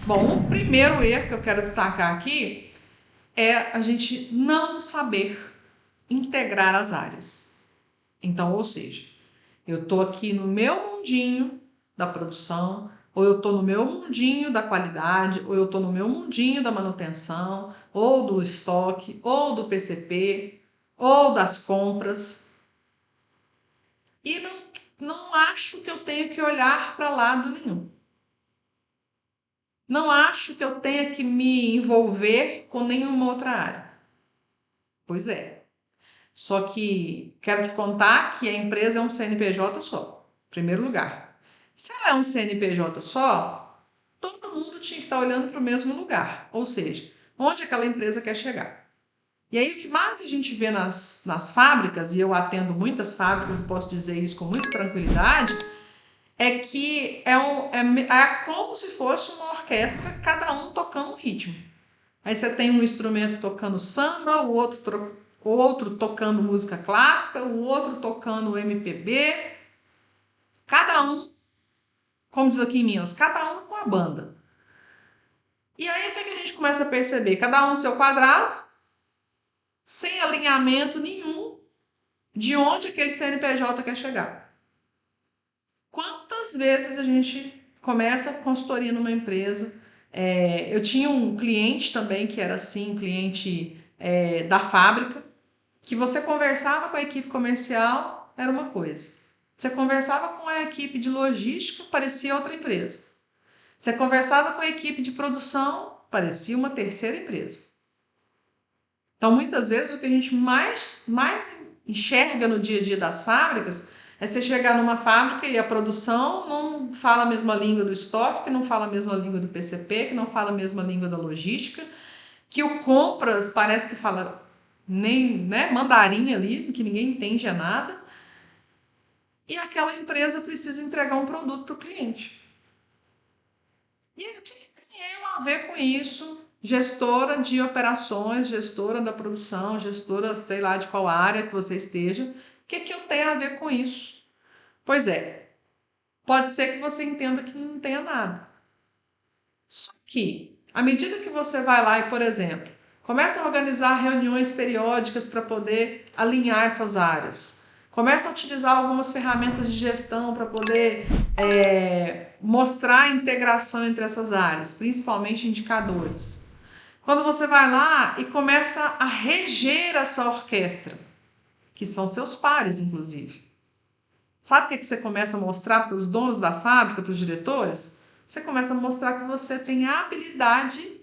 Bom, o primeiro erro que eu quero destacar aqui é a gente não saber integrar as áreas. Então, ou seja, eu estou aqui no meu mundinho da produção, ou eu estou no meu mundinho da qualidade, ou eu estou no meu mundinho da manutenção, ou do estoque, ou do PCP, ou das compras. E não acho que eu tenho que olhar para lado nenhum. Não acho que eu tenha que me envolver com nenhuma outra área. Pois é. Só que quero te contar que a empresa é um CNPJ só, em primeiro lugar. Se ela é um CNPJ só, todo mundo tinha que estar olhando para o mesmo lugar, ou seja, onde aquela empresa quer chegar. E aí o que mais a gente vê nas fábricas, e eu atendo muitas fábricas e posso dizer isso com muita tranquilidade, é que é como se fosse uma orquestra, cada um tocando um ritmo. Aí você tem um instrumento tocando samba, o outro tocando música clássica, o outro tocando MPB, cada um, como diz aqui em Minas, cada um com a banda. E aí o que a gente começa a perceber? Cada um no seu quadrado, sem alinhamento nenhum de onde aquele CNPJ quer chegar. Quantas vezes a gente começa a consultoria numa empresa? Eu tinha um cliente também que era assim, um cliente da fábrica, que você conversava com a equipe comercial, era uma coisa. Você conversava com a equipe de logística, parecia outra empresa. Você conversava com a equipe de produção, parecia uma terceira empresa. Então, muitas vezes, o que a gente mais enxerga no dia a dia das fábricas é você chegar numa fábrica e a produção não fala a mesma língua do estoque, que não fala a mesma língua do PCP, que não fala a mesma língua da logística, que o compras parece que fala nem mandarim ali, que ninguém entende nada, e aquela empresa precisa entregar um produto para o cliente. E aí, o que tem eu a ver com isso? Gestora de operações, gestora da produção, gestora, sei lá de qual área que você esteja, o que eu tenho a ver com isso? Pois é, pode ser que você entenda que não tenha nada. Só que, à medida que você vai lá e, por exemplo, começa a organizar reuniões periódicas para poder alinhar essas áreas, começa a utilizar algumas ferramentas de gestão para poder mostrar a integração entre essas áreas, principalmente indicadores. Quando você vai lá e começa a reger essa orquestra, que são seus pares, inclusive. Sabe o que você começa a mostrar para os donos da fábrica, para os diretores? Você começa a mostrar que você tem a habilidade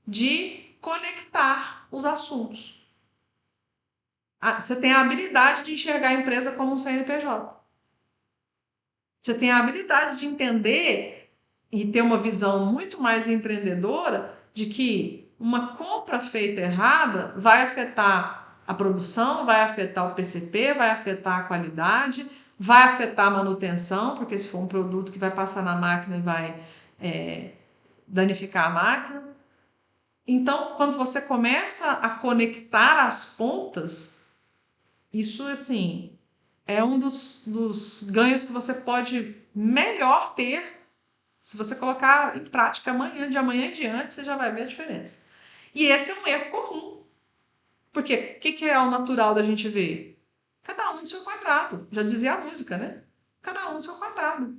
de conectar os assuntos. Você tem a habilidade de enxergar a empresa como um CNPJ. Você tem a habilidade de entender e ter uma visão muito mais empreendedora de que uma compra feita errada vai afetar a produção, vai afetar o PCP, vai afetar a qualidade, vai afetar a manutenção, porque se for um produto que vai passar na máquina e vai danificar a máquina. Então, quando você começa a conectar as pontas, isso assim é um dos ganhos que você pode melhor ter se você colocar em prática amanhã, de amanhã em diante, você já vai ver a diferença. E esse é um erro comum. Porque o que é o natural da gente ver? Cada um no seu quadrado. Já dizia a música, né? Cada um no seu quadrado.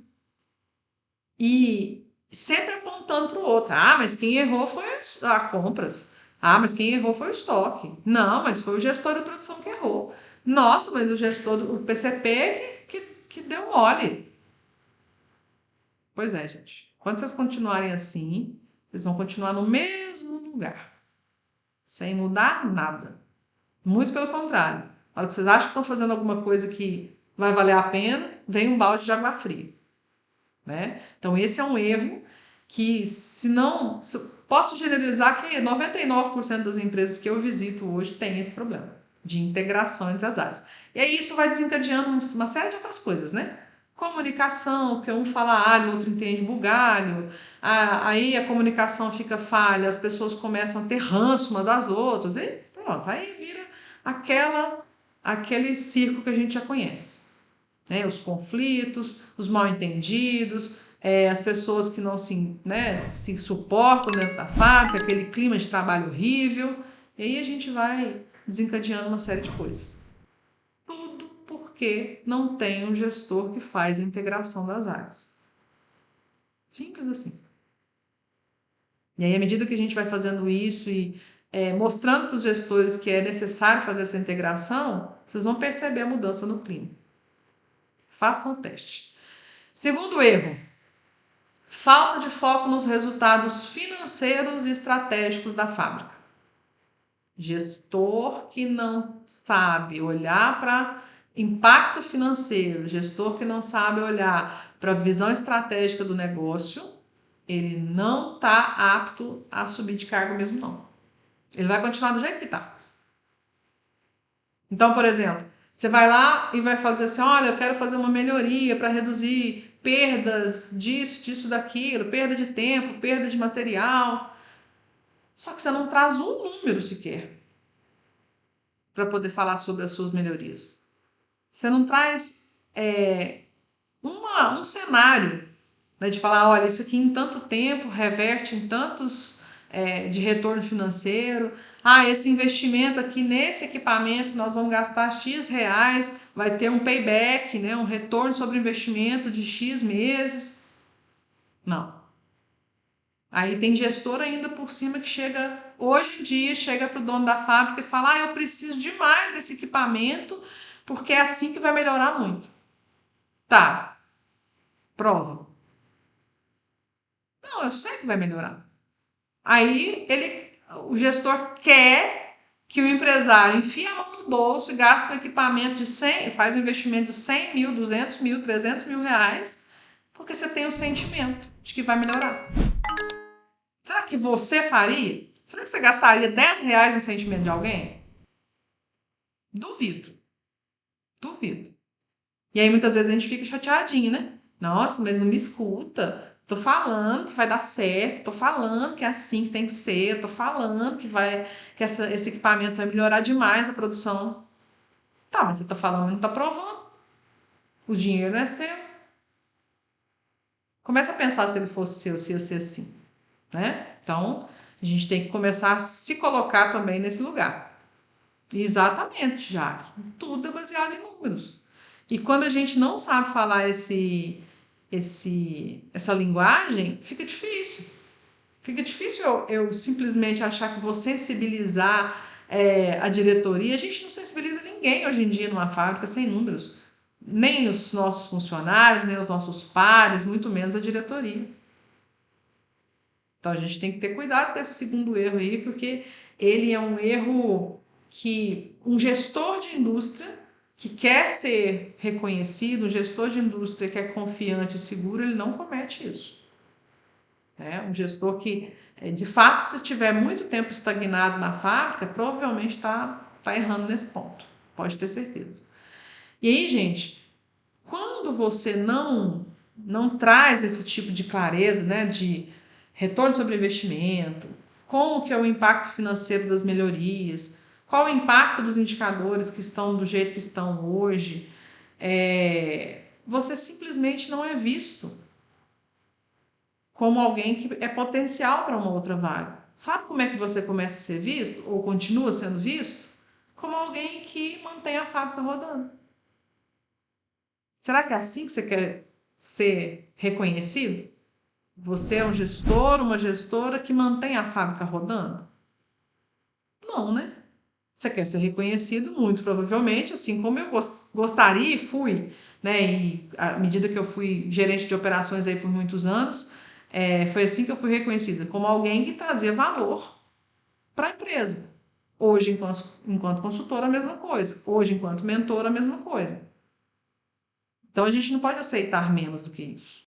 E sempre apontando para o outro. Ah, mas quem errou foi a compras. Ah, mas quem errou foi o estoque. Não, mas foi o gestor da produção que errou. Nossa, mas o gestor do PCP que deu mole. Pois é, gente. Quando vocês continuarem assim, vocês vão continuar no mesmo lugar, sem mudar nada. Muito pelo contrário. Na hora que vocês acham que estão fazendo alguma coisa que vai valer a pena, vem um balde de água fria. Né? Então, esse é um erro que, posso generalizar que 99% das empresas que eu visito hoje tem esse problema de integração entre as áreas. E aí isso vai desencadeando uma série de outras coisas, né? Comunicação, que um fala alho, o outro entende bugalho, aí a comunicação fica falha, as pessoas começam a ter ranço uma das outras, e pronto, aí vira aquele circo que a gente já conhece. Né? Os conflitos, os mal entendidos, as pessoas que não se suportam dentro da fábrica, aquele clima de trabalho horrível, e aí a gente vai desencadeando uma série de coisas. Tudo porque não tem um gestor que faz a integração das áreas. Simples assim. E aí, à medida que a gente vai fazendo isso e mostrando para os gestores que é necessário fazer essa integração, vocês vão perceber a mudança no clima. Façam o teste. Segundo erro, falta de foco nos resultados financeiros e estratégicos da fábrica. Gestor que não sabe olhar para impacto financeiro, gestor que não sabe olhar para a visão estratégica do negócio, ele não está apto a subir de cargo mesmo não. Ele vai continuar do jeito que está. Então, por exemplo, você vai lá e vai fazer assim, olha, eu quero fazer uma melhoria para reduzir perdas disso, daquilo, perda de tempo, perda de material. Só que você não traz um número sequer para poder falar sobre as suas melhorias. Você não traz um cenário, né, de falar, olha, isso aqui em tanto tempo reverte em tantos de retorno financeiro. Esse investimento aqui nesse equipamento que nós vamos gastar X reais, vai ter um payback, né, um retorno sobre investimento de X meses. Não. Aí tem gestor ainda por cima que chega, hoje em dia, chega para o dono da fábrica e fala, eu preciso demais desse equipamento, porque é assim que vai melhorar muito. Tá, prova. Não, eu sei que vai melhorar. Aí o gestor quer que o empresário enfie a mão no bolso e gaste um equipamento de 100, faz um investimento de 100 mil, 200 mil, 300 mil reais, porque você tem o sentimento de que vai melhorar. Será que você faria? Será que você gastaria 10 reais no sentimento de alguém? Duvido. Duvido. E aí muitas vezes a gente fica chateadinho, né? Nossa, mas não me escuta. Tô falando que vai dar certo, tô falando que é assim que tem que ser, tô falando que esse equipamento vai melhorar demais a produção. Tá, mas você tá falando, mas não tá provando. O dinheiro é seu. Começa a pensar se ele fosse seu, se ia ser assim, né? Então, a gente tem que começar a se colocar também nesse lugar. Exatamente, Jaque. Tudo é baseado em números. E quando a gente não sabe falar essa linguagem, fica difícil. Fica difícil eu simplesmente achar que vou sensibilizar a diretoria. A gente não sensibiliza ninguém hoje em dia numa fábrica sem números. Nem os nossos funcionários, nem os nossos pares, muito menos a diretoria. Então a gente tem que ter cuidado com esse segundo erro aí, porque ele é um erro que um gestor de indústria que quer ser reconhecido, um gestor de indústria que é confiante e seguro, ele não comete isso. Um gestor que, de fato, se estiver muito tempo estagnado na fábrica, provavelmente está errando nesse ponto. Pode ter certeza. E aí, gente, quando você não traz esse tipo de clareza, né, de retorno sobre investimento, como que é o impacto financeiro das melhorias, qual o impacto dos indicadores que estão do jeito que estão hoje, você simplesmente não é visto como alguém que é potencial para uma outra vaga. Sabe como é que você começa a ser visto, ou continua sendo visto? Como alguém que mantém a fábrica rodando. Será que é assim que você quer ser reconhecido? Você é um gestor, uma gestora que mantém a fábrica rodando? Não, né? Você quer ser reconhecido, muito provavelmente, assim como eu gostaria e fui, né? E à medida que eu fui gerente de operações aí por muitos anos, foi assim que eu fui reconhecida, como alguém que trazia valor para a empresa. Hoje, enquanto consultora, a mesma coisa. Hoje, enquanto mentora, a mesma coisa. Então, a gente não pode aceitar menos do que isso.